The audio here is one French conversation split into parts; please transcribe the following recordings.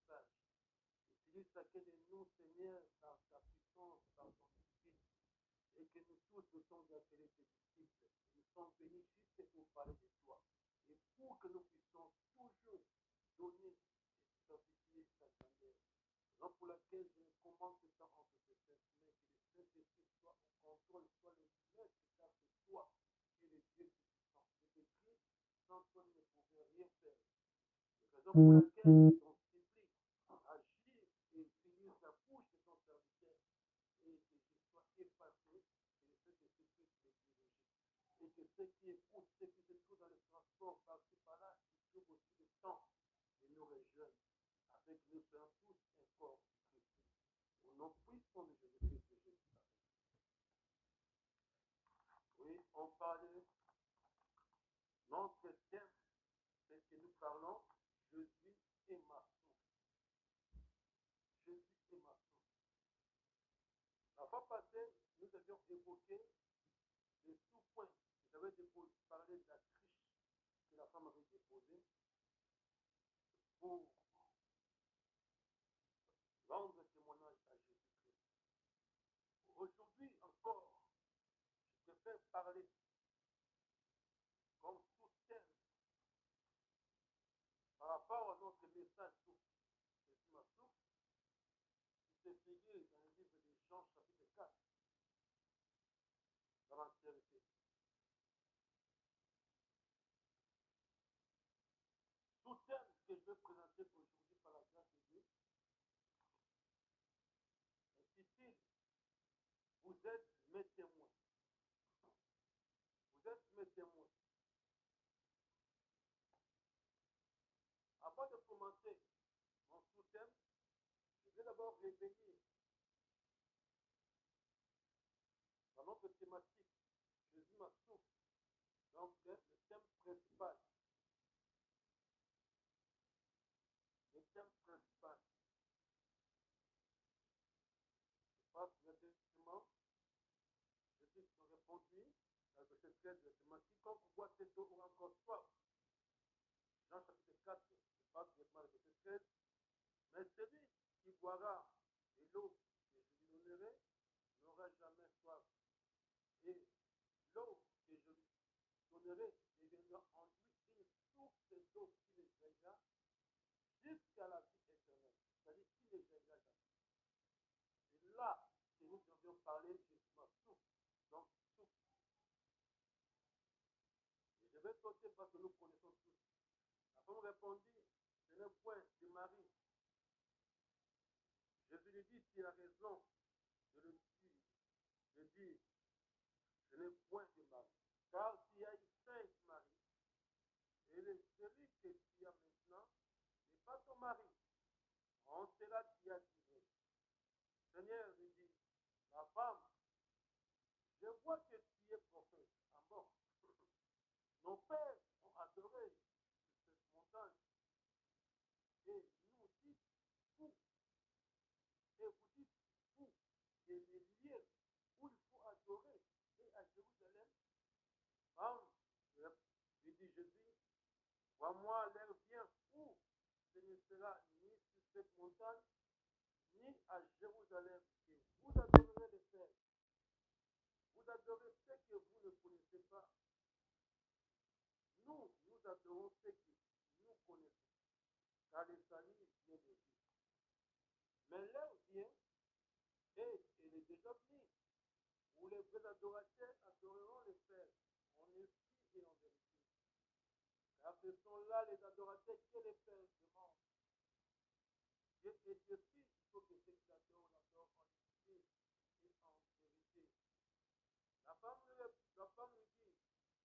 message. Utilise chacun de nous, Seigneur, dans ta puissance, dans ton esprit, et que nous tous nous sommes appelés tes disciples. Nous sommes venus juste pour parler de toi, et pour que nous puissions toujours donner et sanctifier ta grandeur. Raison pour laquelle je commande ce temps entre tes mains, que le Saint-Esprit soit au contrôle, soit le maître, car c'est toi qui es le Dieu tout-puissant. C'est écrit, sans toi, nous ne pouvons rien faire. Raison pour laquelle on supplie, agir et utilise la bouche de ton serviteur et que je sois effacé et que cet esprit puisse me diriger. Et que ceux qui écoutent, ceux qui se trouvent dans le transport par-ci par-là, ils trouvent aussi le temps de nous rejoindre. Avec nous serons tous un corps du Christ. Au nom puissant de Jésus-Christ, de Jésus. Oui, on parlait, notre thème, c'est que nous parlons, je suis et ma source. Je suis et ma source. La fois passée, nous avions évoqué les sous-points. J'avais parlé de la triche que la femme avait déposée pour rendre témoignage à Jésus-Christ. Aujourd'hui encore, je préfère parler comme soutien par rapport à notre message sur Jésus ma source, qui s'est figuré dans le livre de Jean chapitre 4, dans l'entièreté. Soutien que je vais présenter aujourd'hui par la grâce de Dieu intitule Vous êtes mes témoins. Vous êtes mes témoins. Avant de commencer mon sous-thème, je vais d'abord revenir dans notre thématique, Jésus ma source. Donc, le thème principal. Le thème principal. Je passe directement. Jésus qui ont répondu dans le verset 13 directement. Quiconque boit cette eau aura encore soif. Jean chapitre 4, je passe directement le verset 13. Mais celui qui boira de l'eau que je lui donnerai n'aura jamais soif. Et l'eau que je lui donnerai deviendra en lui une source d'eau qui ne jaillira jusqu'à la vie éternelle. C'est-à-dire qui ne jaillira jamais. C'est là que nous devions parler justement source. Donc, source. Et je vais sauter parce que nous connaissons tous. La femme répondit, ce n'est point de Marie. Jésus lui dit, tu as raison de le dire. Je dis, ce n'est point de Marie. Car tu as une sainte Marie, et celui que tu as maintenant n'est pas ton mari. En cela tu as dit vrai. Seigneur lui dit, la femme, je vois que tu es prophète. Ah bon. Nos pères ont adoré sur cette montagne. Et nous dites, vous, et vous dites, vous, que les lieux où il faut adorer, et à Jérusalem, femme, lui dit Jésus, vois-moi l'air bien où ce ne sera ni sur cette montagne, ni à Jérusalem, que vous adorerez le Père. Vous adorez ce que vous ne connaissez pas. Nous adorons ce que nous connaissons, car le salut vient de Dieu. Mais l'heure vient, et elle est déjà venue, où les vrais adorateurs adoreront le Père en esprit et en vérité. Car ce sont là les adorateurs que le Père demande. Dieu est esprit, il faut que ceux qui l'adorent en esprit et en vérité. La femme lui dit,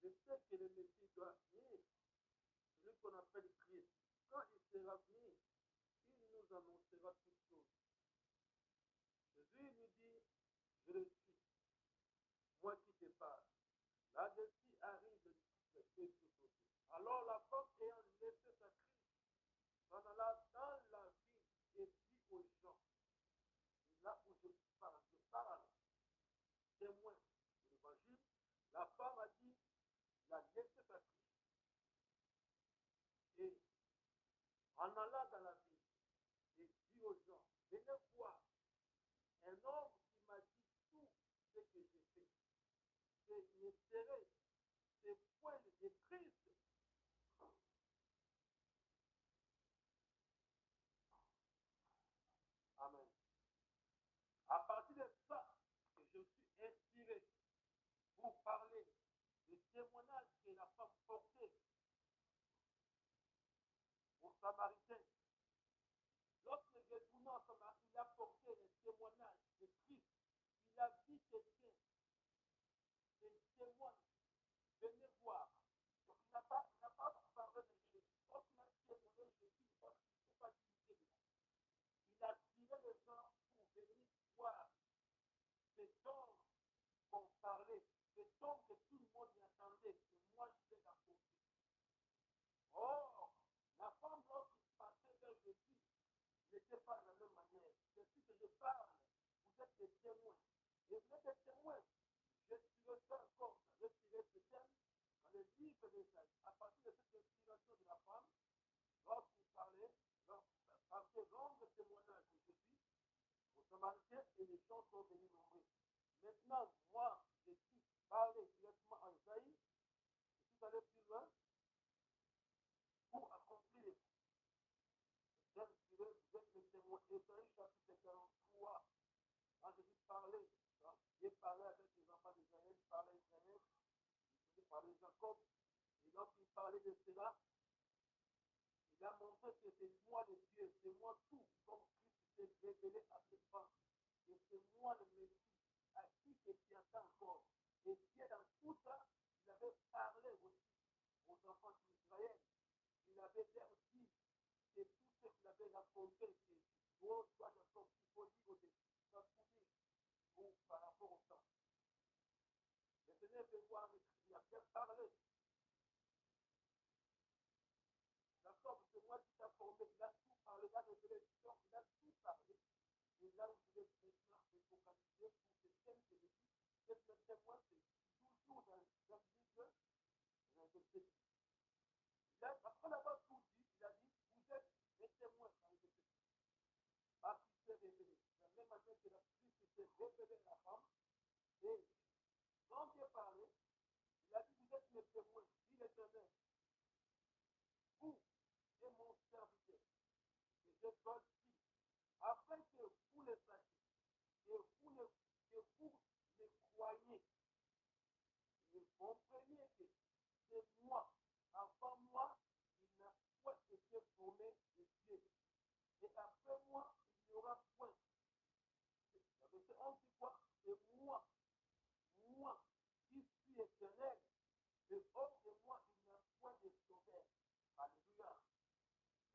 je sais que le Messie doit venir, celui qu'on appelle Christ. Quand il sera venu, il nous annoncera toutes choses. Jésus lui dit, je le suis, moi qui te parle. Là-dessus arrive le Christ. Alors la femme ayant laissé sa crise, s'en alla dans la ville et dit aux gens, là où je parle, témoin de l'évangile, la femme a dit, il a laissé sa crise et en allant dans la ville dit aux gens, venez voir un homme qui m'a dit tout ce que j'ai fait. C'est mes serrés, c'est point de Christ. Amen. À partir de ça, que je suis inspiré pour parler du témoignage que la femme portait aux Samaritains. Lorsque retourné en Samarie, il a porté un témoignage de Christ. Il a dit quelqu'un, des témoins, venez voir. Donc il n'a pas parlé de Jésus. Lorsqu'il a témoigné Jésus, il ne faut pas limiter de là. Il a tiré les gens pour venir voir cet homme qu'on parlait, cet homme que tout le monde y attendait, que moi je vais l'apporter. Or, la femme, lorsqu'il passait vers Jésus, n'était pas de la même manière. Depuis que je parle, vous êtes des témoins. Et vous êtes des témoins. Je tirerai ça encore, je tirerai ce thème dans le livre des Saints. À partir de cette inspiration de la femme, lorsqu'il parlait, lorsqu'il rendre témoignage de Jésus, aux Samaritains, et les gens sont venus nombreux. Maintenant, moi, je suis parlé directement en Isaïe, je suis allé plus loin pour accomplir. Vous êtes les témoins. Isaïe chapitre 43. Quand Jésus parlait, il parlait avec les enfants d'Israël, il parlait d'Israël, il parlait de Jacob. Et lorsqu'il parlait de cela, il a montré que c'est moi le Dieu, c'est moi tout, comme Christ s'est révélé à ses femmes. Et c'est moi le Messie, à qui tu attends encore. Et Dieu, dans tout ça, il avait parlé aussi aux enfants d'Israël. Il avait leur dit que tout ce qu'il avait raconté, que toi, Jacob, il faut dire au début, par rapport au temps. Le Seigneur veut voir, il a bien parlé. D'accord, c'est moi qui t'a formé, il a tout parlé, il a révélé l'histoire, il a tout parlé. Et là où je vais maintenant me focaliser pour ce thème que je dis, c'est le témoin, c'est toujours dans le livre de Jésus. Après l'avoir tout dit, il a dit, vous êtes des témoins dans le Jésus. Parce qu'il s'est révélé. De la même manière que la Christ s'est révélé à la femme, et quand Dieu parlait, il a dit, vous êtes mes témoins, dit l'Éternel. Vous et mon serviteur, que je bâtis, afin que vous le sachiez, que vous le croyez, et compreniez que c'est moi. Avant moi, il n'a point été formé de Dieu. Et après moi, il n'y aura point. On dit quoi? C'est moi, qui suis éternel. De hors de moi, il n'y a point de sauveur. Alléluia.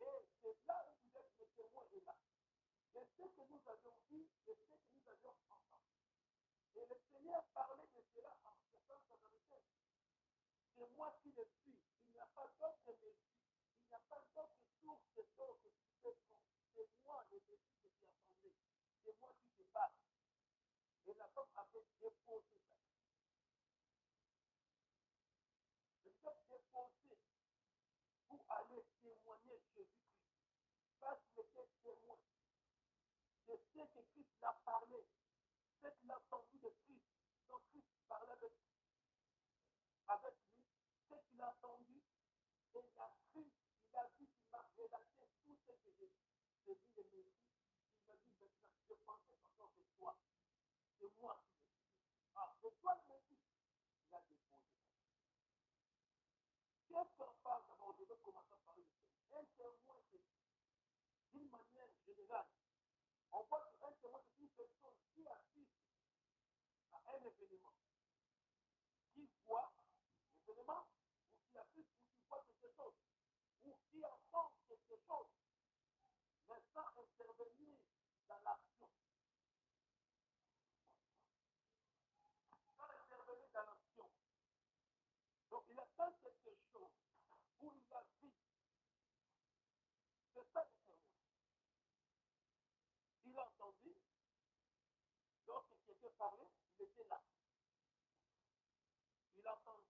Et c'est là où vous êtes les témoins et là. C'est ce que nous avions vu, c'est ce que nous avions entendu. Et le Seigneur parlait de cela en certains Samaritains. C'est moi qui le suis. Il n'y a pas d'autre Messie. Il n'y a pas d'autre source d'eau que tu peux prendre. C'est moi le Messie que tu as formé. C'est moi qui te parle. Et la femme avait déposé ça. Je vais déposer pour aller témoigner Jésus-Christ. Parce qu'il était témoin de ce que Christ l'a parlé. Ce qu'il a entendu de Christ. Donc Christ parlait avec lui. Ce qu'il a entendu. Et il a cru, il a dit qu'il m'a relaté tout ce que j'ai dit de Messie. Il m'a dit maintenant, je pensais encore que toi, c'est moi qui le suis. Ah, c'est toi le Messie. Il a déposé. Qu'est-ce qu'on parle d'abord? Je vais commencer à parler de ça. Un témoin, c'est d'une manière générale. On voit qu'un témoin, c'est une personne qui assiste à un événement, qui voit l'événement, ou qui assiste, ou qui voit quelque chose, ou qui entend quelque chose, mais sans intervenir dans l'action. Sans intervenir dans l'action. Donc il attend quelque chose où il a vu. C'est ça le témoin. Il a entendu, lorsque quelqu'un parlait, il était là. Il a entendu.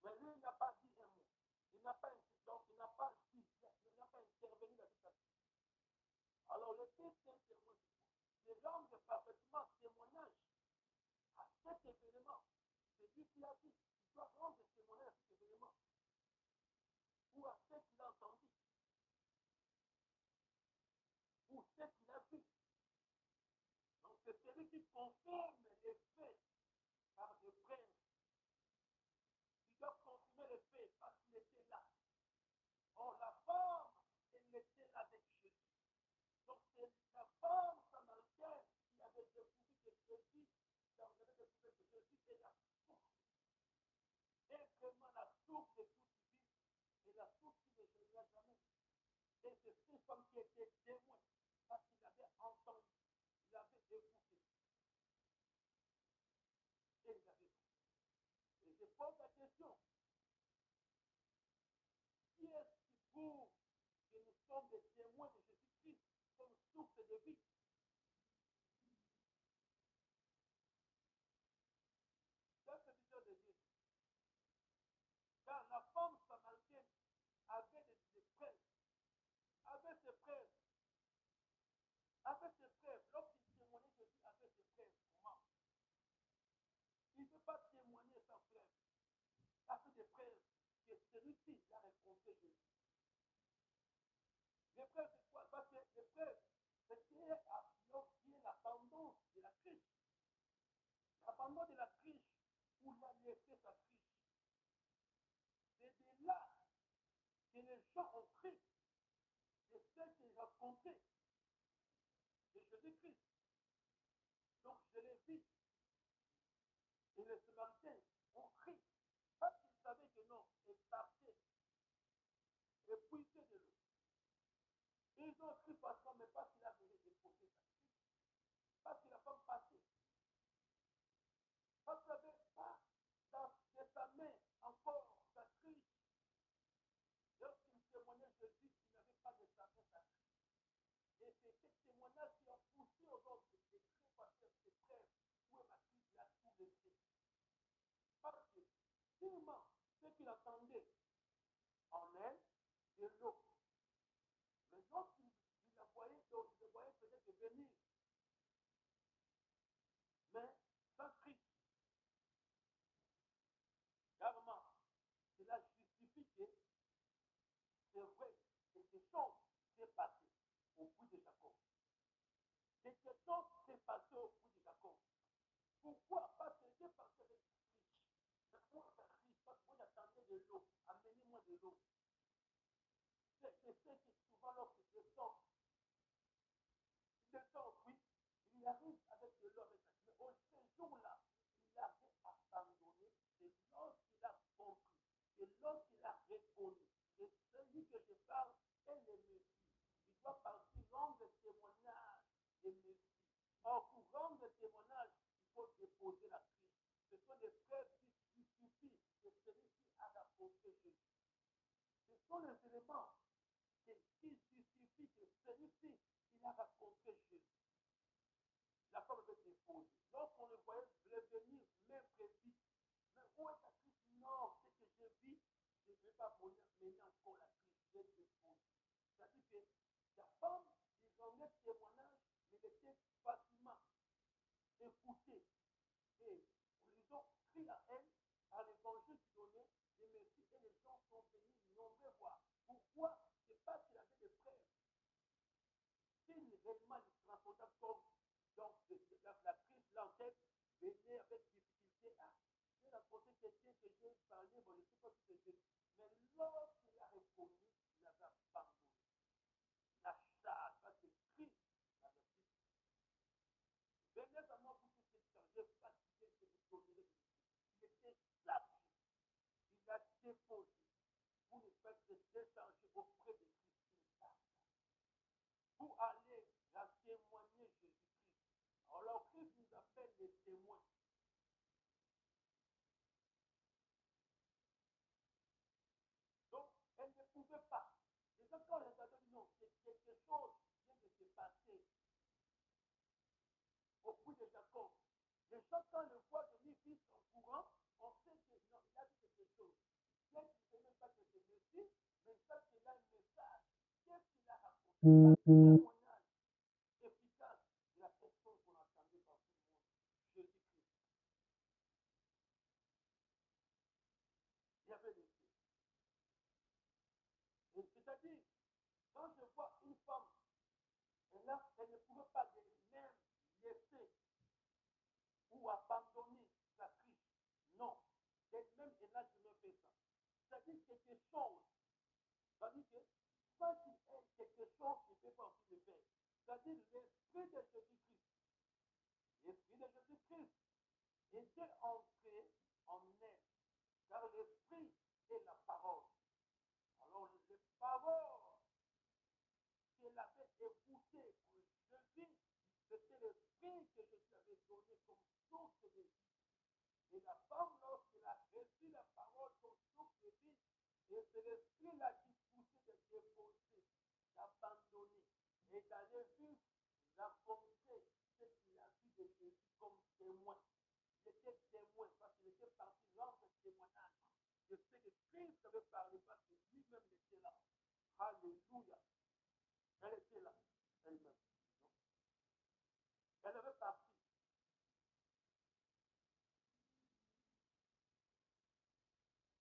Mais lui, il n'a pas dit un mot. Il n'a pas, donc, il n'a pas dit, il n'a pas intervenu dans cette action. est un témoin. Les rendre parfaitement témoignage à cet événement. C'est lui qui a dit, il doit rendre témoignage à cet événement. Ou à ce qu'il a entendu. Ou ce qu'il a vu. Donc c'est celui qui confirme les faits par des preuves. Il doit confirmer les faits parce qu'il était là. Or la femme, elle était là avec Jésus. Donc c'est la femme samaritaine qui avait découvert que Jésus, qui avait découvert que Jésus est la source. Et vraiment la source de toute vie et la source qui ne gênera jamais. Et c'est cette femme qui était témoin parce qu'il avait entendu, il avait écouté et il avait vu. Et je pose la question, qui est-ce qui prouve que nous sommes des témoins de Jésus-Christ comme source de vie? C'est un serviteur de Dieu. Car la femme samaritaine avait des preuves, avait ses preuves, avait ses preuves. Lorsqu'il témoignait, Jésus avait ses preuves. Comment? Il ne peut pas témoigner sans preuve. Ça fait des preuves que celui-ci a rencontré Jésus. Les preuves, c'est quoi? Parce que les preuves, c'est qui est l'abandon de la triche. L'abandon de la triche, où il a laissé sa triche. C'est de là que les gens ont cru. C'est ce qu'ils ont rencontré de Jésus-Christ. Donc je l'ai vu. Et les Samaritains ont cru. Parce qu'ils savaient que non, ils partaient épuisés de l'eau. Ils ont cru parce qu'on ne pas qu'il a venu déposer sa triche. Parce qu'il n'a pas passé. Parce qu'il n'avait pas dans sa main encore sa triche. Lorsqu'il témoignait Jésus, il n'avait pas de sa main sa triche. Et c'est ce témoignage qui a poussé aux autres d'écrire parce que c'est frère, où est ma triche, il a tout laissé. Parce que seulement ce qu'il attendait en elle, de l'eau. Mais lorsqu'il la voyait, il le voyait peut-être venir. Mais sans Christ, carrément, cela justifie que c'est vrai, quelque chose s'est passé au puits de Jacob. Quelque chose s'est passé au puits de Jacob. Pourquoi? Parce que c'était passé avec Christ. Pourquoi ça Christ? Parce que moi j'attendais de l'eau. Amenez-moi de l'eau. C'est ce qui souvent lorsqu'il descend, il descend au puits, il arrive avec de l'eau avec sa. Mais au séjour-là, il avait abandonné. C'est lorsqu'il a compris. C'est lorsqu'il a répondu. Et celui que je parle est le Messie. Il doit partir rendre témoignage de Messie. Or, pour rendre témoignage, il faut déposer la crise. Ce sont des preuves qui justifient que celui-ci a apporté Jésus. Ce sont les éléments qui justifient que celui-ci, il a rencontré Jésus. La femme avait déposé. Lorsqu'on le voyait venir, même précis, mais où est ta crise? Non, c'est que je vis, je ne vais pas mener encore la crise, je vais déposer. C'est-à-dire que la femme, il rendait témoignage, mais il était facilement écouté. Et ils ont pris à elle, à l'évangile qui donnait des messies, et les gens sont venus nombreux voir. Pourquoi? C'est parce qu'il avait des preuves. S'il réellement il transportait comme donc la crise l'entête venait avec difficulté à j'ai rencontré quelqu'un que j'ai parlé, bon, je ne sais pas si c'est Jésus. Mais lorsqu'il a répondu, il avait abandonné la charge, parce que Christ l'avait dit. Venez à moi pour tout ce temps, j'ai fatigué que vous donnerez de Christ. Il était satisfait. Il a déposé pour ne pas être déchargé auprès de Christ. Pour aller la témoigner Jésus-Christ. Alors Christ nous appelle les témoins. Donc, elle ne pouvait pas. Et quand on les a dit non, c'est quelque chose qui vient de se passer au puits de Jacob. Les gens, quand le voient venir vite en courant, on sait que non, il a dit quelque chose. Bien qu'il ne sait même pas que c'est Messie, mais ça, c'est là un message. Qu'est-ce qu'il a raconté? Un témoignage. C'est-à-dire, quand je vois une femme, elle ne pouvait pas même laisser ou abandonner sa triche. Non. Elle-même, elle n'a jamais fait ça. C'est-à-dire quelque chose. C'est-à-dire que quand il y a quelque chose qui ne peut pas aussi le faire. C'est-à-dire l'esprit de Jésus-Christ. L'esprit de Jésus-Christ était entré en elle. Car l'esprit est la parole. Alors, les paroles qu'elle avait écoutées pour Jésus, c'était l'esprit que Jésus avait donné comme source de vie. Et la femme, lorsqu'elle a reçu la parole comme source de vie, et c'est l'esprit-là qui poussait de déposer, d'abandonner, et d'aller vivre, d'affronter ce qu'il a vu de Jésus comme témoin. Il était témoin parce qu'il était parti rendre témoignage de ce que Christ avait parlé parce que lui-même était là. Alléluia. Elle était là, elle-même. Elle avait parti.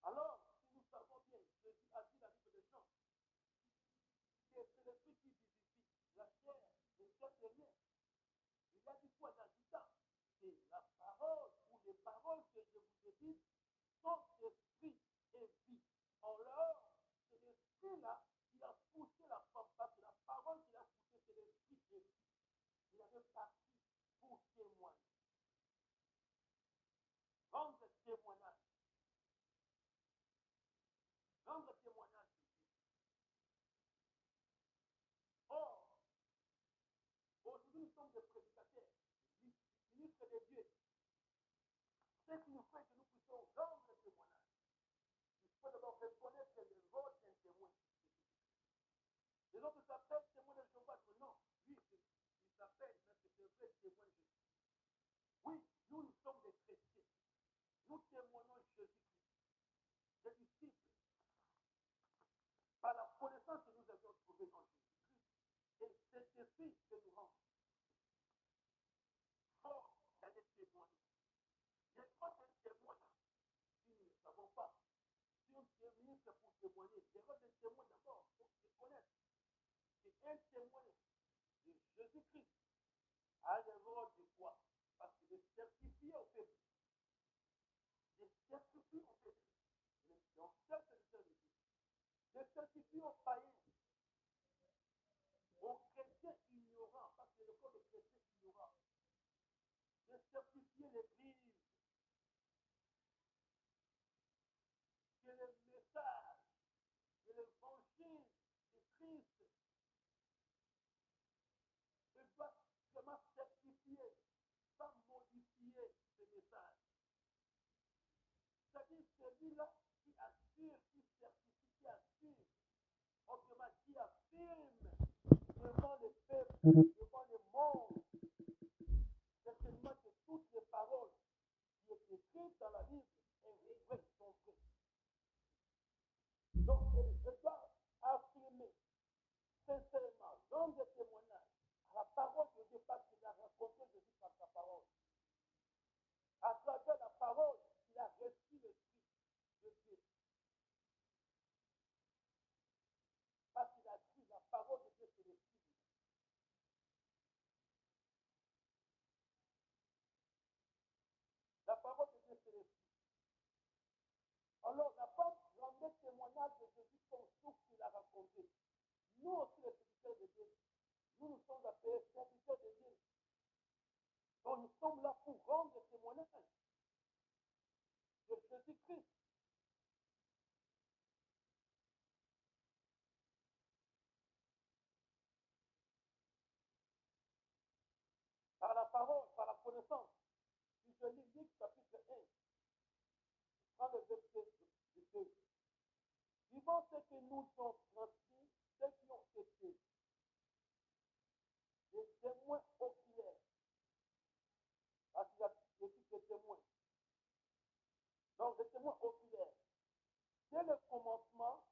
Alors, si nous savons bien, Jésus a dit la Bible des gens, que c'est l'esprit qui vivifie, la chair, le cœur de rien. Il a dit quoi en ajoutant que la parole ou les paroles que je vous ai dites sont esprit et vie. Alors, c'est l'esprit-là qui a poussé la femme, parce que la parole qu'il a poussée, c'est l'esprit et vie. Il avait parti pour témoigner. Rendre témoignage. Rendre témoignage de Dieu. Or, aujourd'hui, nous sommes des prédicateurs, ministres de Dieu. Ce qui nous fait que nous puissions rendre témoignage. Il faut d'abord reconnaître le rôle d'un témoin. Les autres s'appellent témoins de Jéhovah. Non, lui, il s'appelle, mais c'est un vrai témoin de Jésus. Oui, nous sommes des chrétiens. Nous témoignons Jésus-Christ, des disciples, par la connaissance que nous avions trouvée en Jésus-Christ. Et c'est ceci que nous rend forts d'aller témoigner. Il n'y a pas de témoin si nous ne savons pas. Si on témoigne, c'est pour témoigner. Il y aura des témoins d'abord, il faut qu'ils connaissent. C'est un témoin de Jésus-Christ a le rôle de quoi? Parce que les certifiés au peuple, les certifiés au peuple, donc ça c'est le service de Dieu. Les certifiés aux païens, aux chrétiens ignorants, parce que le corps des chrétiens ignorants, de certifier l'Église, que le message, que l'évangile de Christ, il doit vraiment certifier, pas modifier ce message. C'est-à-dire celui-là qui assure, qui certifie, qui assure, autrement qui affirme devant le peuple, devant le monde, certainement que toutes les paroles qui sont écrites dans la Bible sont vraies. Donc, je dois affirmer sincèrement, rendre témoignage à la parole de Dieu parce qu'il a rencontré Jésus par sa parole. À travers la parole, il a reçu l'Esprit de Dieu. Parce qu'il a dit la parole de Dieu, c'est l'Esprit. La parole de Dieu, c'est l'Esprit. Alors, la femme rendait témoignage de Jésus comme tout ce qu'il a rencontré. Nous aussi, les serviteurs de Dieu, nous sommes appelés serviteurs de Dieu. Donc, nous sommes là pour rendre témoignage de Jésus-Christ. Par la parole, par la connaissance. Si je lis Luc chapitre 1, prends le verset 2. Suivant ce que nous ont transmis, ceux qui ont été des témoins oculaires, parce qu'il y a aussi des témoins. Donc, des témoins oculaires. Dès le commencement,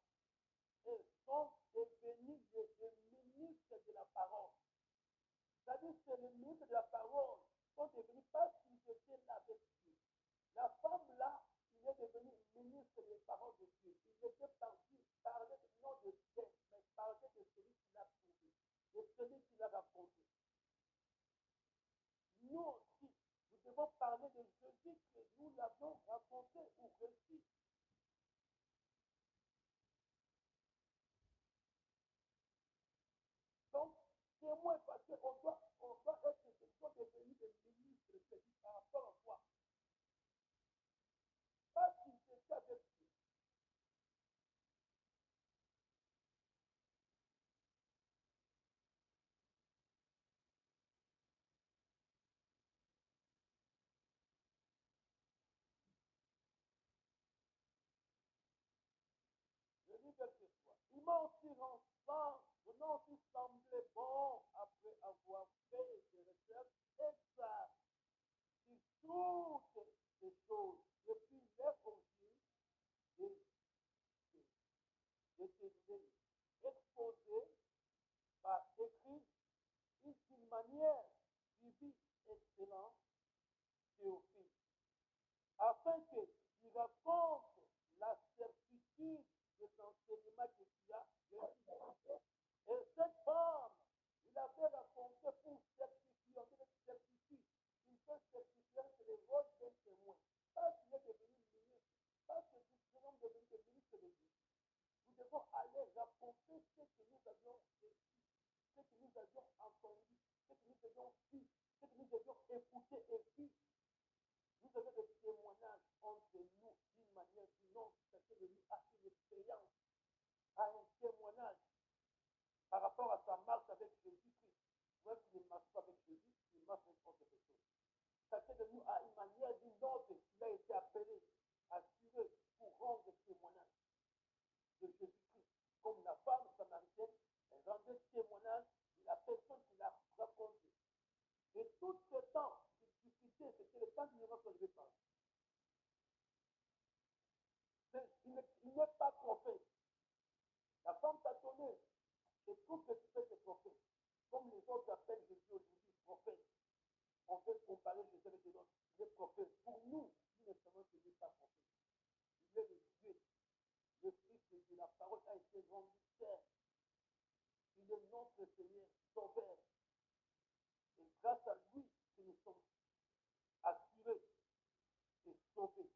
ils sont devenus des ministres de la parole. C'est-à-dire que les ministres de la parole sont devenus parce qu'ils étaient là avec Dieu. La femme là, il est devenu ministre des paroles de Dieu. Il était parti parler du nom de Dieu, mais de celui qui l'a raconté. Nous aussi, nous devons parler de Jésus que nous l'avions raconté ou reçu. Donc, témoin, parce qu'on doit être des gens devenus des ministres de Jésus par rapport à quoi? Pas qu'ils étaient avec Dieu. Je dis quelque chose. Ils m'ont aussi semblé bon après avoir fait des recherches exactes sur toutes ces choses depuis leur origine déterminées, exposées par écrit d'une manière suivie excellente Théophile, afin qu'il raconte la certitude des enseignements que tu as reçus. Et cette femme, il avait raconté pour certifier, on dit certitude. Il peut certifier que le rôle d'un témoin. Pas qu'il est devenu ministre, pas que nous sommes devenus des ministres de Dieu. Nous devons aller raconter ce que nous avions reçu, ce que nous avions entendu, ce que nous avions vu, ce que nous avions écouté et vu. Nous avons des témoignages entre nous d'une manière ou d'une autre. Chacun de nous a une expérience, a un témoignage par rapport à sa marche avec Jésus-Christ. Même s'il ne marche pas avec Jésus, il marche avec autre chose. Chacun de nous a une manière ou d'une autre qu'il a été appelé, assuré pour rendre témoignage de Jésus-Christ. Comme la femme samaritaine, elle rendait témoignage de la personne qui l'a raconté. Et tout ce temps de difficulté, c'était le temps du miracle que je vais parler. Il n'est pas prophète. La femme tâtonnée, je trouve que tu fais des prophètes. Comme les autres appellent Jésus aujourd'hui prophète. On peut comparer Jésus avec les autres. Il est prophète. Pour nous, nous ne savons qu'il n'est pas prophète. Il est le Dieu. Le Fils de Dieu. La parole a été rendue terre. Il est notre Seigneur, Sauveur. Et grâce à lui que nous sommes assurés et sauvés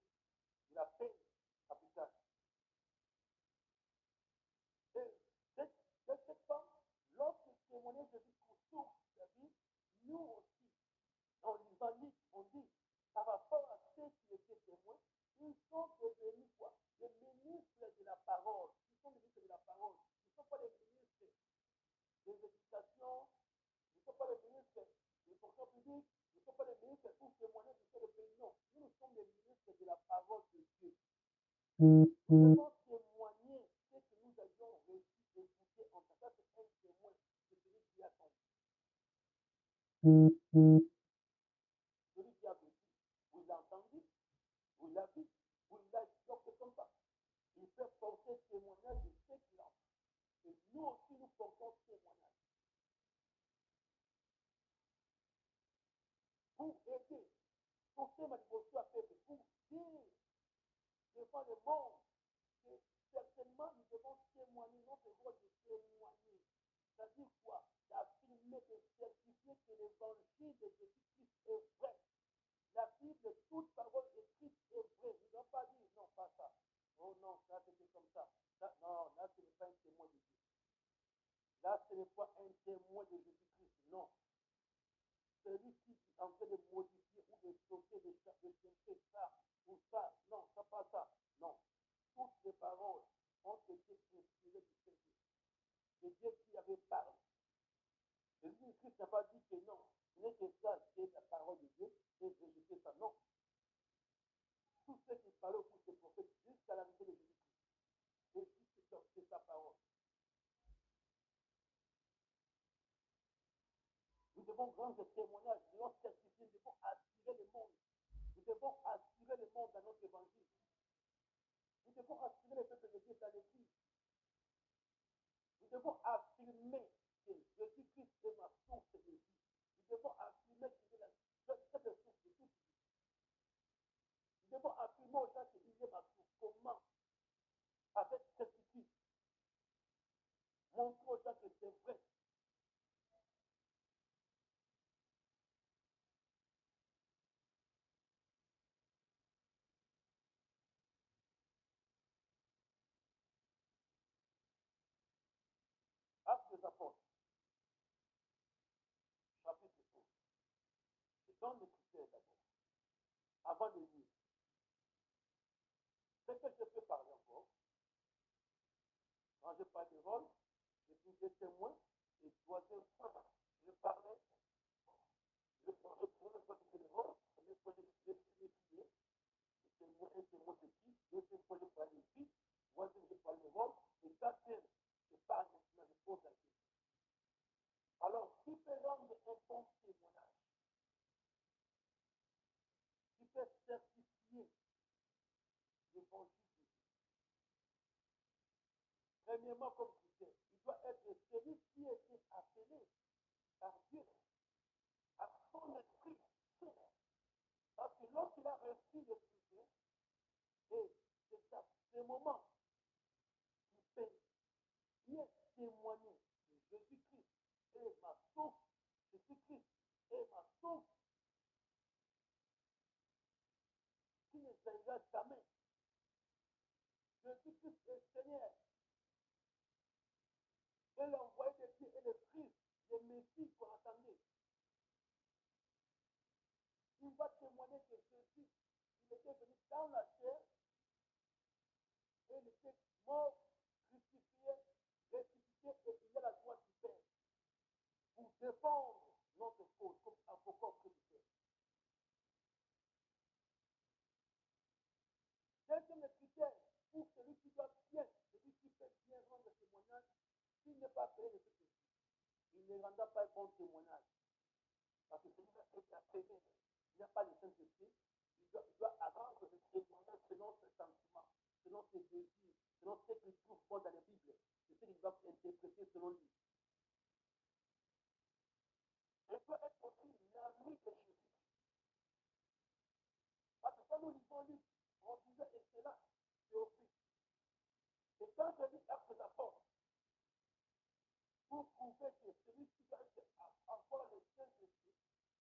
de la peine capitale. Et cette femme, lorsqu'elle témoignait Jésus sur sa vie, nous aussi, dans l'évangile, on dit, par rapport à ceux qui étaient témoins, ils sont devenus quoi? Les ministres de la parole. Ils sont les ministres de la parole. Ils ne sont pas les ministres des éducations, ils ne sont pas les ministres des fonctions publiques, ils ne sont pas les ministres pour témoigner de ce pays. Non, nous sommes les ministres de la parole de Dieu. Nous devons témoigner ce que nous avions reçu, écouté en tant que un témoin de celui qui a compris. Celui qui a vécu, vous l'avez entendu, vous l'avez vu, vous l'avez donc comme ça. Il peut porter témoignage de ce qu'il a. Et nous aussi, nous portons témoignage. Pour aider, porter ma dévotion à faire, pour dire devant le monde que certainement nous devons témoigner, notre rôle de témoigner. C'est-à-dire quoi? D'affirmer, de certifier que l'évangile de Jésus-Christ est vrai. La Bible, toute parole écrite est vraie. Ils n'ont pas dit, non, pas ça. Oh non, ça c'était comme ça. Non, là ce n'est pas un témoin de Dieu. Là ce n'est pas un témoin de Jésus-Christ. Non. Celui qui est en train de modifier ou de sauter, de changer ça ou ça. Non, ça pas ça. Non. Toutes les paroles ont été inspirées du Saint-Dieu. C'est Dieu qui avait parlé. Jésus-Christ n'a pas dit que non. Ce n'est que ça qui est la parole de Dieu et rejeter ça. Non. Tout ce qui parlait au cours des prophètes jusqu'à la venue de Jésus-Christ. C'est sa parole. Nous devons rendre témoignage, nous devons certifier, nous devons assurer le monde. Nous devons assurer le monde dans notre évangile. Nous devons assurer le peuple de Dieu dans l'église. Nous devons affirmer que Jésus-Christ est ma source de vie. Nous devons affirmer qu'il est la source de toute vie. Nous devons affirmer aux gens qu'il est ma source. Comment? Avec certitude. Montrer aux gens que c'est vrai. Donne les critères d'abord, avant de lire. Ce que je peux parler encore, quand je parle de rôle, je suis des témoins, et troisième fois, je parlais, je prenais le rôle, je prenais les filets, un témoin de qui, deuxième fois, je parlais de qui, troisième, je parlais de rôle, et quatrième, je parle maintenant, je pose la question. Alors, qui peut rendre un bon témoignage? Qui peut certifier l'évangile de Dieu? Premièrement, comme critère, il doit être celui qui a été appelé par Dieu à son esprit saint. Parce que lorsqu'il a reçu l'esprit saint, et c'est à ce moment qu'il peut bien témoigner que Jésus-Christ est ma source, Jésus-Christ est ma source, qui ne s'agira jamais. Jésus-Christ est Seigneur. Et l'envoyé de Dieu est le Christ, le Messie qu'on attendait. Il va témoigner que Jésus, il était venu dans la chair, et il était mort, crucifié, ressuscité, et il est la joie du Père pour défendre notre cause comme avocat auprès du Père. Deuxième critère pour celui qui doit bien, celui qui peut bien rendre le témoignage, s'il n'est pas prêt de ce que il ne rendra pas un bon témoignage. Parce que celui-là est appelé, il n'a pas le Saint-Esprit, il doit rendre le témoignage selon ses sentiments, selon ses désirs, selon ce qu'il trouve bon dans la Bible. C'est ce qu'il doit interpréter selon lui. Il peut être aussi l'ami de Jésus. Parce que quand nous lisons lui, on disait, et c'est là, Théophile. Et quand je lis Actes des Apôtres, pour prouver que celui qui doit avoir le Saint-Esprit,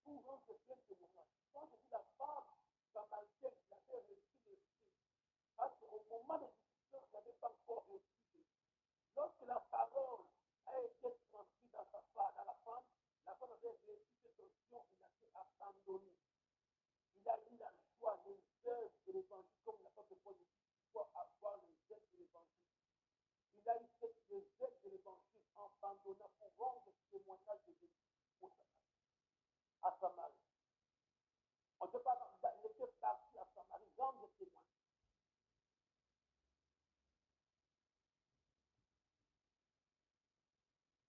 pour rendre bien témoignage. Quand je dis la femme samaritaine, il avait reçu l'Esprit. Parce qu'au moment de discussion, il n'avait pas encore reçu. Lorsque la parole a été transmise dans la femme avait reçu cette option, il a été abandonné. Il a eu la joie, les œuvres de l'évangile, comme l'apôtre Paul dit, il faut avoir les œuvres de l'évangile. Il a eu les œuvres de l'évangile abandonnant pour rendre témoignage de Jésus à Samarie. On ne peut pas, il était parti à Samarie rendre témoignage.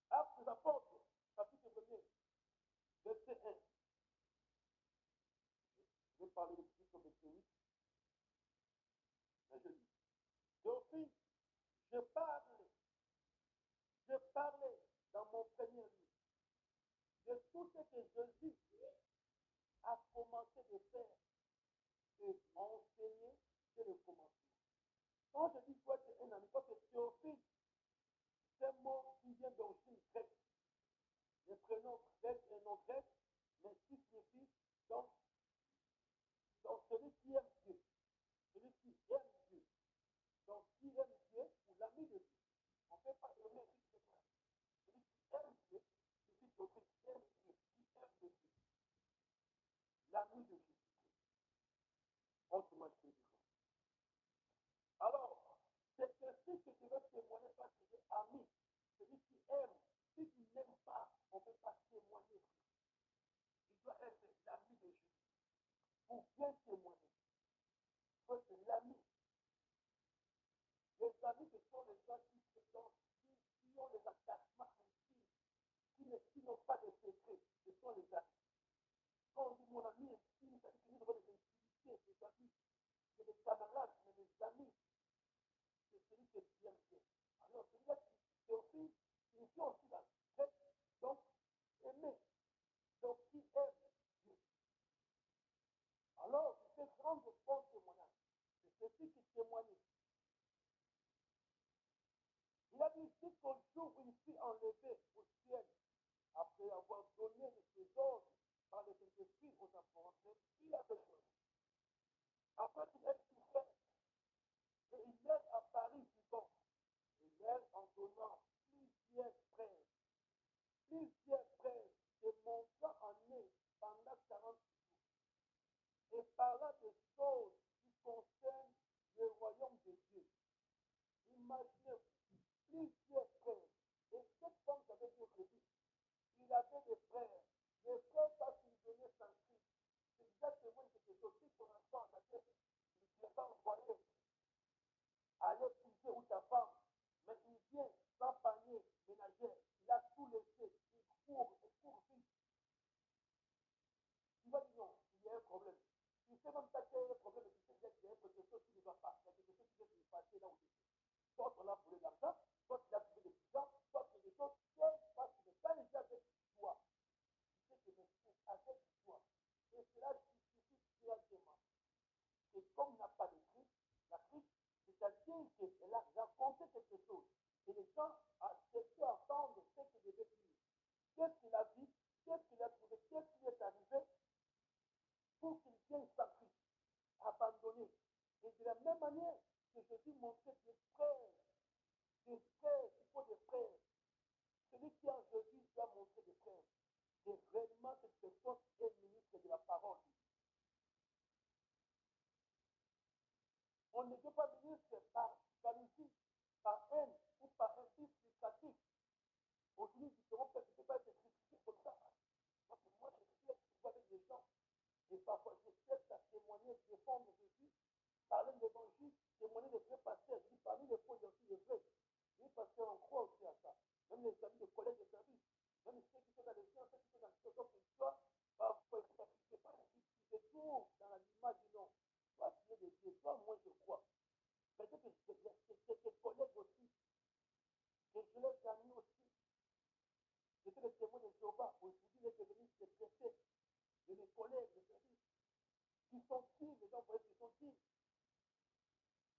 Actes des Apôtres, chapitre 1er, verset 1. Je vais parler de plus sur verset 8. Mais je dis, Théophile, je parlais dans mon premier livre de tout ce que Jésus a commencé de faire et enseigner dès le commencement. Quand je dis toi, tu es un ami, parce que Théophile, c'est un mot qui vient d'origine grecque. Le prénom grec est un nom grec, mais qui signifie donc celui qui aime Dieu, celui qui aime Dieu. Donc, qui aime Dieu ou l'ami de Dieu. On ne peut pas aimer celui qui aime Dieu. Celui qui aime Dieu, celui qui aime Dieu, qui aime Dieu. L'ami de Jésus-Christ. Autrement, je peux dire. Alors, c'est ceci que je veux témoigner parce que j'ai ami. Celui qui aime, celui qui n'aime pas, on ne peut pas témoigner. Il doit être l'ami de Jésus. Pour bien témoigner, il faut être l'ami. Les amis, ce sont les gens qui ont les attachements intimes, qui n'ont pas de secret. Ce sont les amis. Quand on dit mon ami intime, ça dit que nous avons des intimités, des amis, c'est des camarades, mais des amis, c'est celui qui est bien fait. Alors, celui-là qui est aussi, il fait aussi la fête, donc, aimer, donc, qui aime Dieu. Alors, il fait rendre bon témoignage. C'est celui qui témoigne. Il a dit, si qu'au jour où il fut enlevé au ciel, après avoir donné ses ordres par le Saint-Esprit aux apôtres, il a besoin. Après qu'il ait souffert, et il est à Paris du bon, il est en donnant plusieurs preuves, de montrant en eux pendant 40 et parla des choses qui concernent le royaume de Dieu. Imaginez-vous, plusieurs frères. Et cette femme avait dit au début, il avait des frères. Les frères, ça s'il donnait sans Christ. C'est exactement quelque chose. Si ton enfant a fait, il ne pas envoyé, aller puiser où ta femme, mais il vient sans panier ménagère, il a tout laissé, il court vite. Tu vas dire non, il y a un problème. Tu sais même pas qu'il y a un problème, mais tu sais qu'il y a quelque chose qui ne va pas. Il y a quelque chose qui vient de se passer là où tu es. Soit on a volé l'argent, soit il a trouvé des puissants, soit il y a des choses qui ne passent pas les gens avec toi. Tu sais que c'est avec toi. Et cela justifie directement. Et comme il n'a pas de Christ, la Christ, c'est-à-dire qu'elle a raconté quelque chose. Et les gens acceptaient entendre ce qu'il devait dire. Qu'est-ce qu'il a dit, qu'est-ce qu'il a trouvé, qu'est-ce qui est arrivé pour qu'il vienne sans Christ, abandonné. Et de la même manière que Jésus montrait des frères, il faut des frères. Celui qui a en Jésus doit montrer des frères. Et réellement, cette personne est ministre de la parole. On ne peut pas ministre par jalousie, par haine ou par un fils frustratif. Aujourd'hui, différents peuples ne peuvent pas être critiqués comme ça. Parce que moi, je sais avec des gens. Et parfois, j'essaie à témoigner, défendre Jésus, parler de l'évangile, témoigner des vrais pasteurs. Je dis, parmi les faux, il y a aussi les vrais. Les pasteurs, on croit aussi à ça. Même les amis, les collègues de service, même ceux qui sont dans les sciences, ceux qui sont dans les situations de l'histoire, parfois, ils ne pas se trouvent dans l'image du nom. Toi, tu es de Dieu, toi, moi, je crois. Peut-être que c'est tes collègues aussi, que je les amis aussi. J'étais le témoin de Jéhovah. Aujourd'hui, il est devenu des préfets, de mes collègues de service. Qui sont dignes, les gens voient qu'ils sont dignes.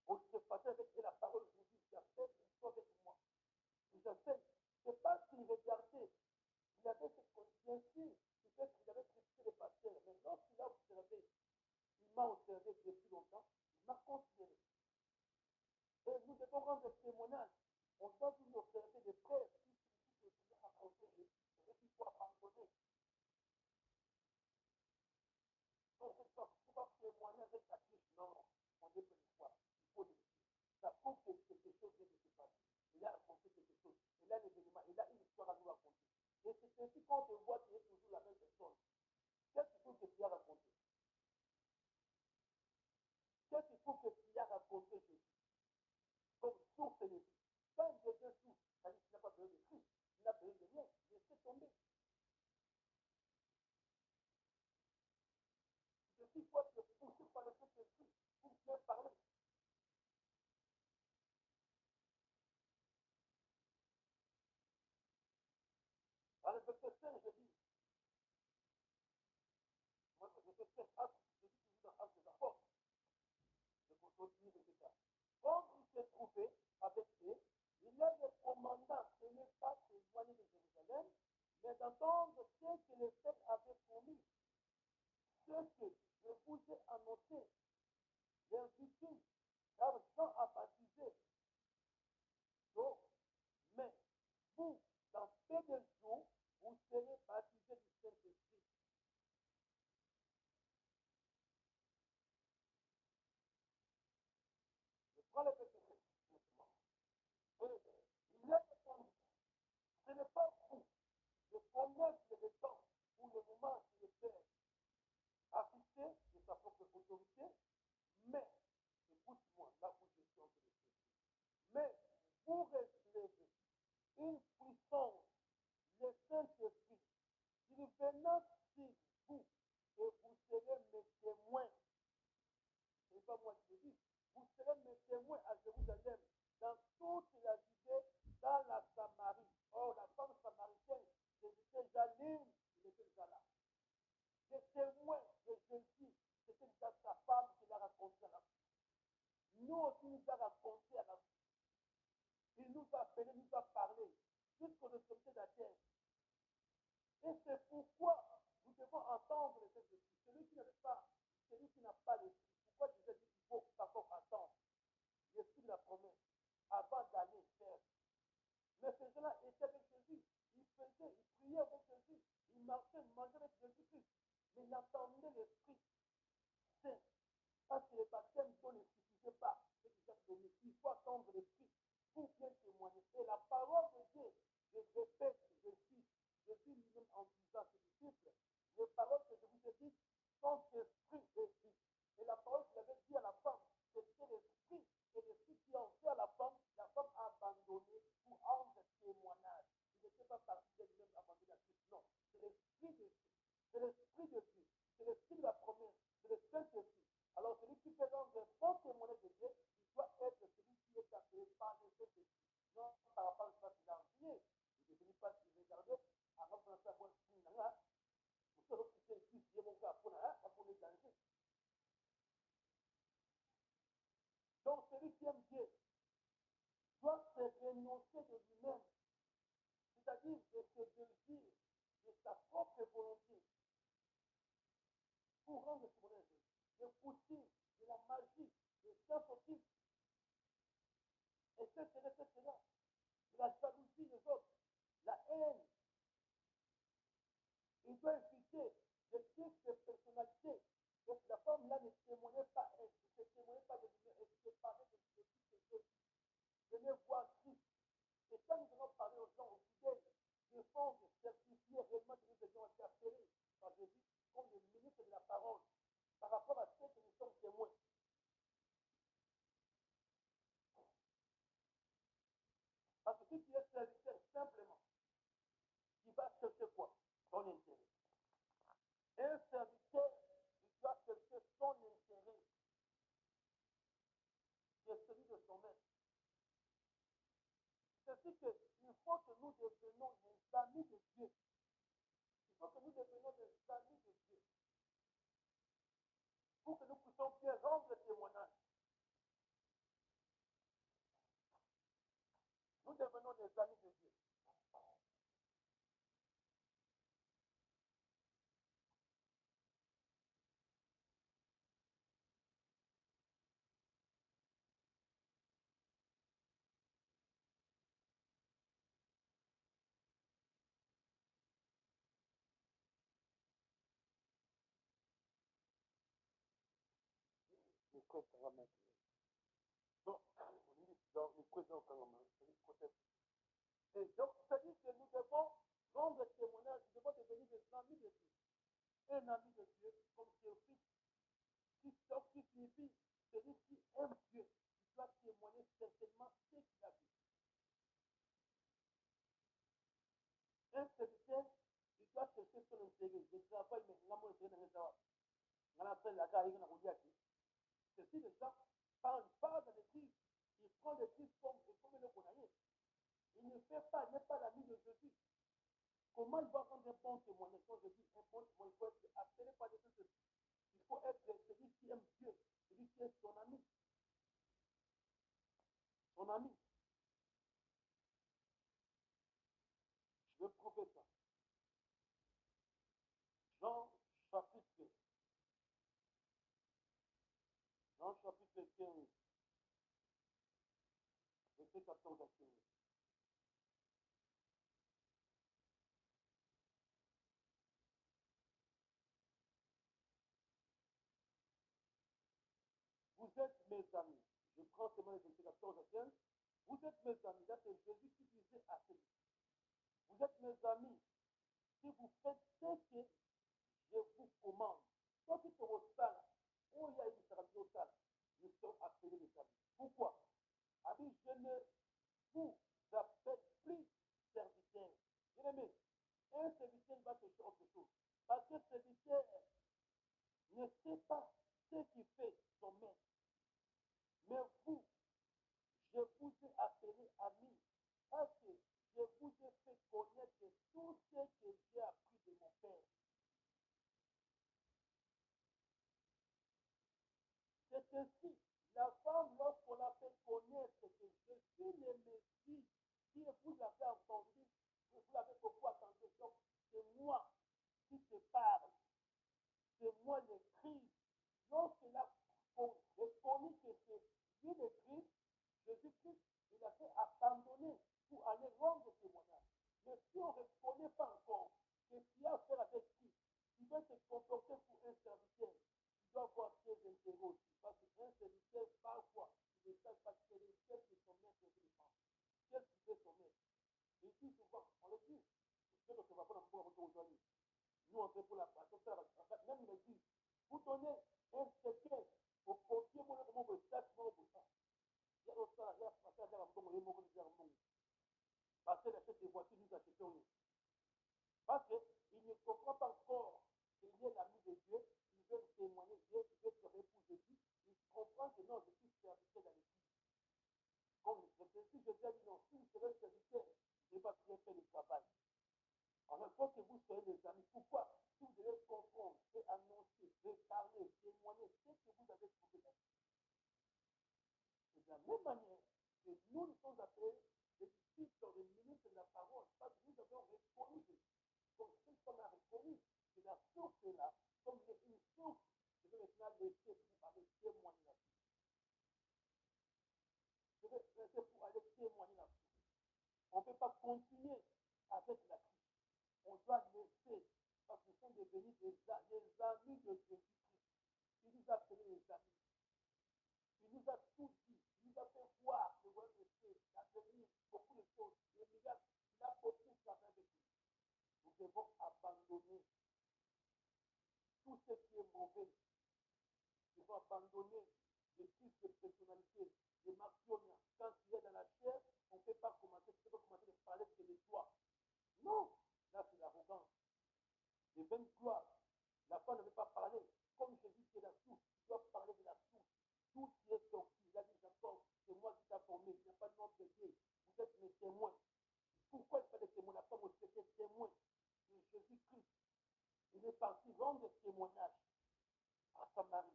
On se passait avec la parole aujourd'hui, j'appelle l'histoire avec moi. J'appelle, c'est pas qu'il regardait, il avait cette conscience, peut-être qu'il avait critiqué les pasteurs, mais lorsqu'il a observé, il m'a observé depuis longtemps, il m'a considéré. Et nous devons rendre témoignage. On doit toujours observer des frères qui critiquent le Seigneur à causer et qu'il faut abandonner. Donc, c'est ça, il faut pas témoigner avec la Christ. Non, on ne peut le voir. Il faut le dire. Ça prouve que quelque chose vient de se passer. Il a raconté quelque chose. Il a un événement. Il a une histoire à nous raconter. Et c'est ainsi qu'on te voit, tu es toujours la même personne. Qu'est-ce qu'il faut que tu as raconté? Qu'est-ce qu'il faut que tu as raconté, Jésus? Comme source de vie. Quand Jésus souffre, ça dit qu'il n'a pas besoin de Christ. Il n'a besoin de rien. Laissez tomber. Je suis quoi te pousser par le Saint-Esprit pour bien parler. Dans le verset 5, je dis, moi, je dis toujours dans Actes des Apôtres, je continue de dire ça. Comme il s'est trouvé avec eux, il a le commandant de ne pas s'éloigner de Jérusalem, mais d'entendre ce que les pères avaient promis, ce que je vous ai annoncé, leur dit-il, car Jean a baptisé. Donc, mais vous, dans peu de jours, vous serez baptisés du Saint-Esprit. Je prends le verset. Il a répondu, ce n'est pas vous de connaître le temps ou le moment qui le fait afficher de sa propre autorité, mais, écoute-moi, là où je suis en train de dire, mais vous recevez une puissance, le Saint-Esprit, qui venant sur vous, et vous serez mes témoins. Ce n'est pas moi qui le dis. Vous serez mes témoins à Jérusalem, dans toute la Judée, dans la Samarie. Or, la femme samaritaine, c'était Jaline, il était déjà là. Des témoins de Jésus, c'était déjà sa femme qui l'a raconté à la vie. Nous aussi, il nous a raconté à la vie. Il nous a appelé, nous a parlé, jusqu'aux autorités de la terre. Et c'est pourquoi nous devons entendre les esprits. Celui qui n'a pas l'esprit, pourquoi Jésus dit qu'il faut d'abord attendre l'esprit de la promesse avant d'aller faire. Mais ces gens-là étaient avec Jésus. Ils faisaient, ils priaient avec Jésus. Ils marchaient, mangeaient avec Jésus-Christ. Mais ils attendaient l'esprit. baptême. Parce que le baptême ne suffisait pas. Il faut attendre l'Esprit pour bien témoigner. Et la parole de Dieu, je répète, je suis lui-même en disant à ses disciples, les paroles que je vous ai dites sont esprit et vie. Et la parole qu'il avait dit à la femme, c'était l'esprit. Et l'esprit qui a entré à la femme a abandonné pour rendre témoignage. Il n'était pas parti de lui-même abandonner à Christ. Non, c'est l'esprit de Dieu. C'est l'esprit de Dieu. C'est l'esprit de la promesse. C'est le Saint-Esprit. Alors celui qui fait rendre un bon témoignage de Dieu, il doit être celui qui est appelé par le Saint-Esprit. Non par rapport à ce qu'il a enseigné. Il ne finit pas de regarder. Avant de faire un signe, vous savez que c'est ici, c'est mon cas, pour les danger. Donc celui qui aime Dieu doit se renoncer de lui-même, c'est-à-dire de ses désirs, de sa propre volonté, pour rendre ce témoignage de foutir, de la magie, de sympathie, etc., de la jalousie des autres, la haine. Il doit éviter de toutes ces personnalités. Donc la femme là ne témoignait pas, elle ne témoignait pas de lui-même, elle se parlait de toutes ces choses. Venez voir Christ. Et quand nous allons parler aux gens, aux fidèles, de fondre, certifier réellement que nous ayons été appelés par Jésus comme le ministre de la parole, par rapport à ce que nous sommes témoins. Parce que si tu es serviteur simplement, il va chercher quoi? Son intérêt. Un serviteur, il doit chercher son intérêt, qui est celui de son maître. C'est-à-dire qu'il faut que nous devenions des amis de Dieu. Il faut que nous devenions des amis de Dieu. Pour que nous puissions bien rendre témoignage. Nous devenons des amis de Dieu. Donc, et donc, c'est-à-dire que nous devons rendre témoignage, nous devons devenir des amis de Dieu. Un ami de Dieu, comme Théophile, qui signifie celui qui aime Dieu, qui doit témoigner certainement ce qu'il a vu. Un serviteur, il doit chercher son intérêt. Je travaille, mais mon intérêt dans les ceci de ça, quand il parle dans l'église, il prend l'église comme le connaît. Il ne fait pas, il n'est pas l'ami de Jésus. Comment il va rendre un bon témoignage? Quand je dis un bon témoignage, il faut être appelé par Jésus. Il faut être celui qui aime Dieu, celui qui est son ami. Son ami. Je vais prouver ça. Jean chapitre 15, verset 14 à 15. Vous êtes mes amis. Je prends seulement les versets 14 à 15. Vous êtes mes amis. Là, c'est Jésus qui disait à ses disciples. Vous êtes mes amis si vous faites ce que je vous commande. Quand tu te ressales, où il y a une thérapie au sale, nous sommes appelés les amis. Pourquoi? Amis, je ne vous appelle plus serviteur. Bien aimé, un serviteur va chercher autre chose. Parce que le serviteur ne sait pas ce qui fait son maître. Mais vous, je vous ai appelé amis. Parce que je vous ai fait connaître tout ce que j'ai appris de mon Père. C'est ainsi, la femme, lorsqu'on l'a fait connaître que je suis le Messie, si vous l'avez entendu, vous l'avez beaucoup entendu, donc c'est moi qui te parle. C'est moi le Christ. Lorsqu'il a reconnu que c'est lui le Christ, Jésus-Christ, il a fait abandonner pour aller rendre témoignage. Mais si on ne reconnaît pas encore que tu as affaire avec qui, tu dois te comporter pour un serviteur. Tu dois voir que dit souvent, on le dit. Je ne sais pas pour aujourd'hui. Nous, on fait pour la passion, même le dit. Vous donnez un secret au pompier, mon nom, au stade, mon nom, il y a aussi la guerre, parce que la guerre, mon nom, parce que l'achat des voitures, nous achetons. Parce qu'il ne comprend pas encore qu'il est l'ami de Dieu, il veut témoigner Dieu, il veut travailler pour Jésus, il comprend que non, je suis serviteur dans l'église. Comme si je dis non, si vous serez serviteur, je ne vais pas bien faire le travail. Alors il faut que vous soyez des amis. Pourquoi? Si vous devez comprendre et annoncer, et parler, témoigner ce que vous avez trouvé là. C'est de la même manière que nous sommes appelés des disciples, des ministres de la parole, parce que nous avons reconnu Jésus. Donc, ce qu'on a reconnu, c'est la source est là, comme une source, je vais maintenant laisser pour aller témoigner là-dessus. Je vais laisser pour aller témoigner là-dessus. On ne peut pas continuer avec la crise. On doit laisser, parce que nous sommes devenus des amis de Jésus-Christ. Il nous a appelés les amis. Il nous a tout dit. Il nous a fait voir le royaume de Dieu, l'avenir, beaucoup de choses. Il a beaucoup travaillé avec nous. Nous devons abandonner tout ce qui est mauvais. Nous devons abandonner les crises de personnalité, les martionniens. Quand tu es dans la chair, on ne peut pas commencer, tu peux pas commencer à parler de toi. Non, là c'est l'arrogance. Les vaines gloires. La femme ne veut pas parler. Comme Jésus qui est la source, tu dois parler de la source. Tout qui est sorti, il a dit j'apporte, c'est moi qui t'ai formé, il n'y a pas de nom de Dieu. Vous êtes mes témoins. Pourquoi il n'y a pas de témoins? La femme aussi était témoin de Jésus-Christ. Il est parti rendre des témoignages à sa mari.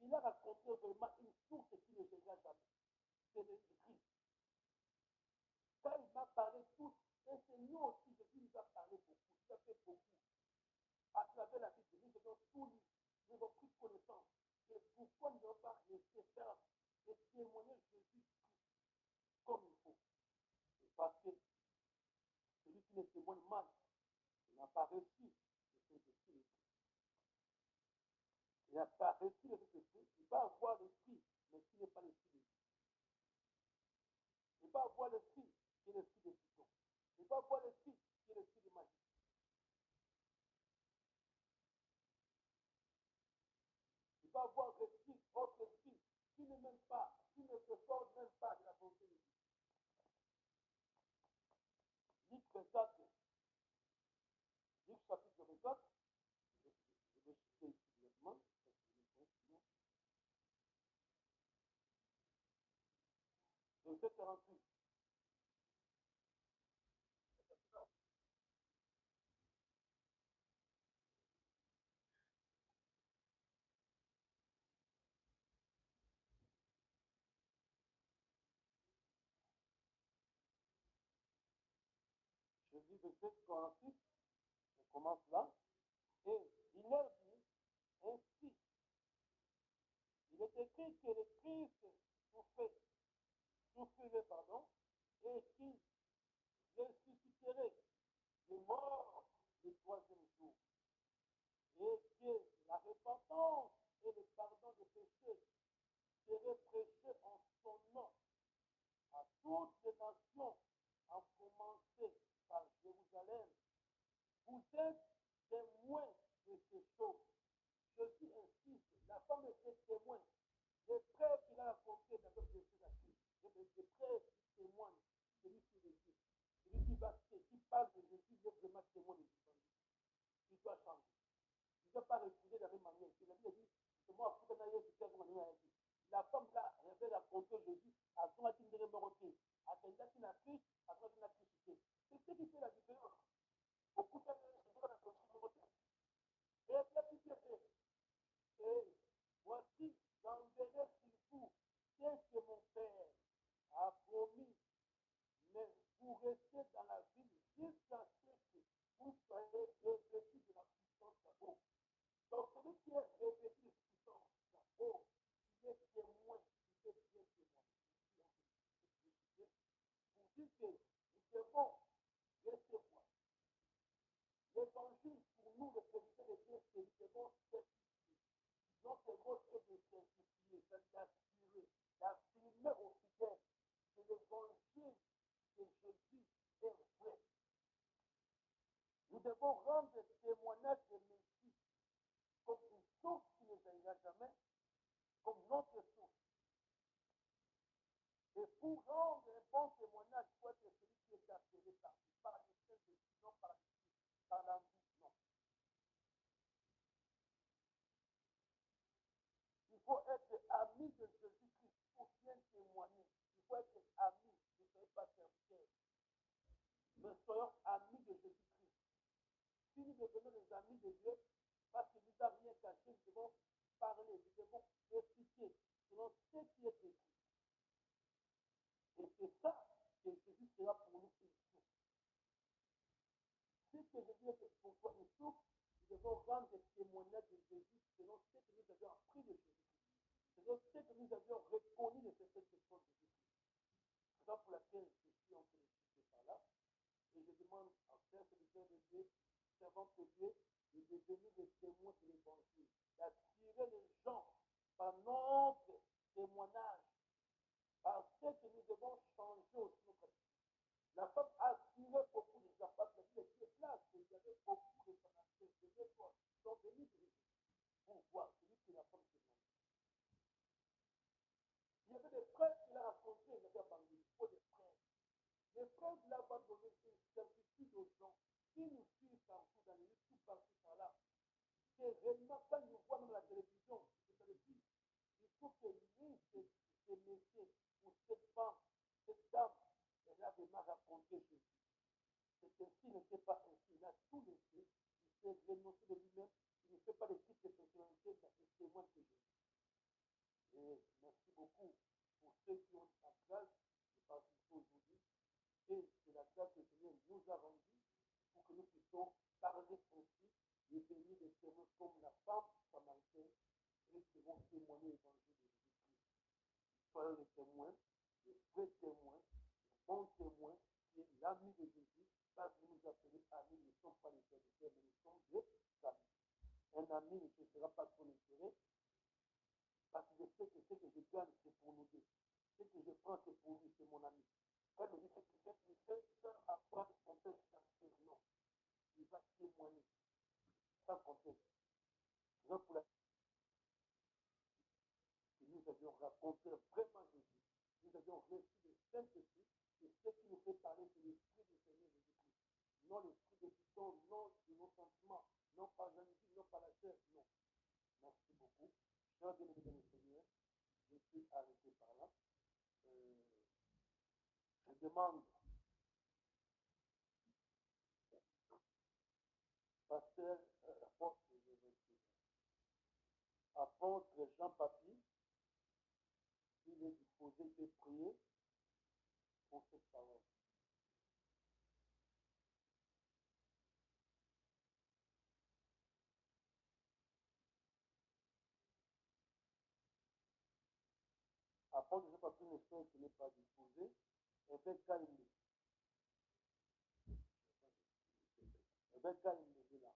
Il a raconté vraiment une source qui ne viendra jamais. C'est le Christ. Quand il m'a parlé tout, et c'est nous aussi, Jésus nous a parlé beaucoup, il a fait beaucoup. À travers la Bible, nous avons tout lu, nous avons pris connaissance. Et pourquoi nous n'avons pas laissé faire et témoigner Jésus-Christ comme il faut? C'est parce que celui qui ne témoigne mal, il n'a pas réussi le Saint-Esprit. Il n'a pas réussi le Saint-Esprit. Il va avoir l'Esprit, mais qui n'est pas l'Esprit de Dieu. Il va avoir l'Esprit qui est l'Esprit de Python. Il va avoir l'Esprit qui est l'Esprit de magie. Il va avoir l'Esprit, autre Esprit, qui ne m'aime pas, qui ne se forme même pas de la volonté de Dieu. Luc 24, Luc chapitre 24, je vais citer ici directement, verset 48. Je lis verset 46, on commence là, et il leur dit, ainsi, il est écrit que le Christ souffrirait, et qu'il ressusciterait de mort le troisième jour, et que la repentance et le pardon des péchés seraient prêchés en son nom à toutes les nations, à commencer par Jérusalem. Vous êtes témoins de ces choses. Jésus insiste, la femme était témoin. Les preuves qu'il a racontées dans le verset là-dessus, les preuves qui témoignent, celui qui le dit, celui qui parle de Jésus, il est vraiment témoin de Jésus. Il doit changer. Il ne doit pas refuser de la même manière. Il a dit, c'est moi, la femme là, elle avait raconté Jésus, à son avis, il est mort. À son avis, il a Christ, à son avis, il a crucifié. C'est ce qui fait la différence. Beaucoup de gens, et bien qui fait, et voici, j'enverrai sur vous ce que mon Père a promis, mais vous restez dans la ville jusqu'à ce que vous soyez revêtus de la puissance d'abord. Donc, celui qui est revêtu de puissance d'abord, il est témoin, il est bien témoin. Vous dites que nous devons recevoir l'évangile pour nous, le président de Dieu, c'est nous devons certifier. Notre rôle est de certifier, d'assurer, d'affirmer aux fidèles que l'évangile de Jésus est Nous devons rendre témoignage de Messie comme une source qui ne jaillira jamais, comme notre source. Et pour rendre un bon témoignage, il faut être celui qui est attiré par les faits de Dieu, non par l'envie, non. Il faut être ami de Jésus-Christ pour bien témoigner. Il faut être ami, ne soyez pas serviteurs. Mais soyons amis de Jésus-Christ. Si nous devenons des amis de Dieu, parce qu'il nous a rien caché, nous devons parler, nous devons expliquer selon ce qui est écrit. Et c'est ça que Jésus sera pour nous une source. Si que Jésus est pour toi une source, nous devons rendre des témoignages de Jésus selon ce que nous avions appris de Jésus-Christ. Selon ce que nous avions reconnu de cette personne de Jésus-Christ. C'est ça pour laquelle je suis en train de par là. Et je demande à faire serviteur de Dieu, servant de Dieu, de devenir des témoins de l'évangile, d'attirer les gens par notre témoignage, par ce que nous devons changer aussi notre vie. La femme a attiré beaucoup de gens, parce que les deux places, il y avait beaucoup de Samaritains, de l'époque, qui sont venus de Jésus pour voir celui que la femme se demandait. Il y avait des frères qui l'ont rencontré, il y avait abandonné, il faut des frères. Les frères qui l'ont abandonné, c'est une certitude aux gens qui nous suivent partout dans les rues, tout partout par là. C'est réellement quand nous voient même la télévision, je te le dis, il faut que lui, ce monsieur, ou cette femme, cette dame, elle a vraiment raconté Jésus. C'est ainsi, il n'était pas ainsi. Il a tout laissé. Il s'est renoncé de lui-même. Il ne fait pas de type de personnalité, mais il témoigne de Jésus. Et merci beaucoup pour ceux qui ont la grâce de participer aujourd'hui. Et c'est la grâce que le Seigneur nous a rendue pour que nous puissions parler ainsi et devenir des témoins comme la femme samaritaine et qui vont témoigner l'évangile de Jésus-Christ. Soyons les témoins, les vrais témoins, les bons témoins, qui est l'ami de Jésus, parce que nous appelons amis, nous ne sommes pas les serviteurs, mais nous sommes des amis. Un ami ne se fera pas son intérêt, parce que je sais que ce que je gagne, c'est pour nous deux. Ce que je prends, c'est pour lui, c'est mon ami. Quand il me dit que tu fais ça à prendre son père, non. Il va témoigner, sans contexte. C'est pour la que nous avions rencontré vraiment Jésus. Nous avions reçu le Saint-Esprit, et ce qui nous fait parler, c'est l'Esprit du Seigneur Jésus-Christ. Non l'esprit de Python, non de nos sentiments, non par la musique, non par la chair, non. Merci beaucoup. Chers bien-aimés dans le Seigneur, je suis arrêté par là. Je demande, pasteur, apôtre Jean-Papi, s'il est disposé de prier pour cette parole. Apôtre Jean-Papi ne sait qu'il n'est pas disposé, et bien quand il est. Et bien quand il est là.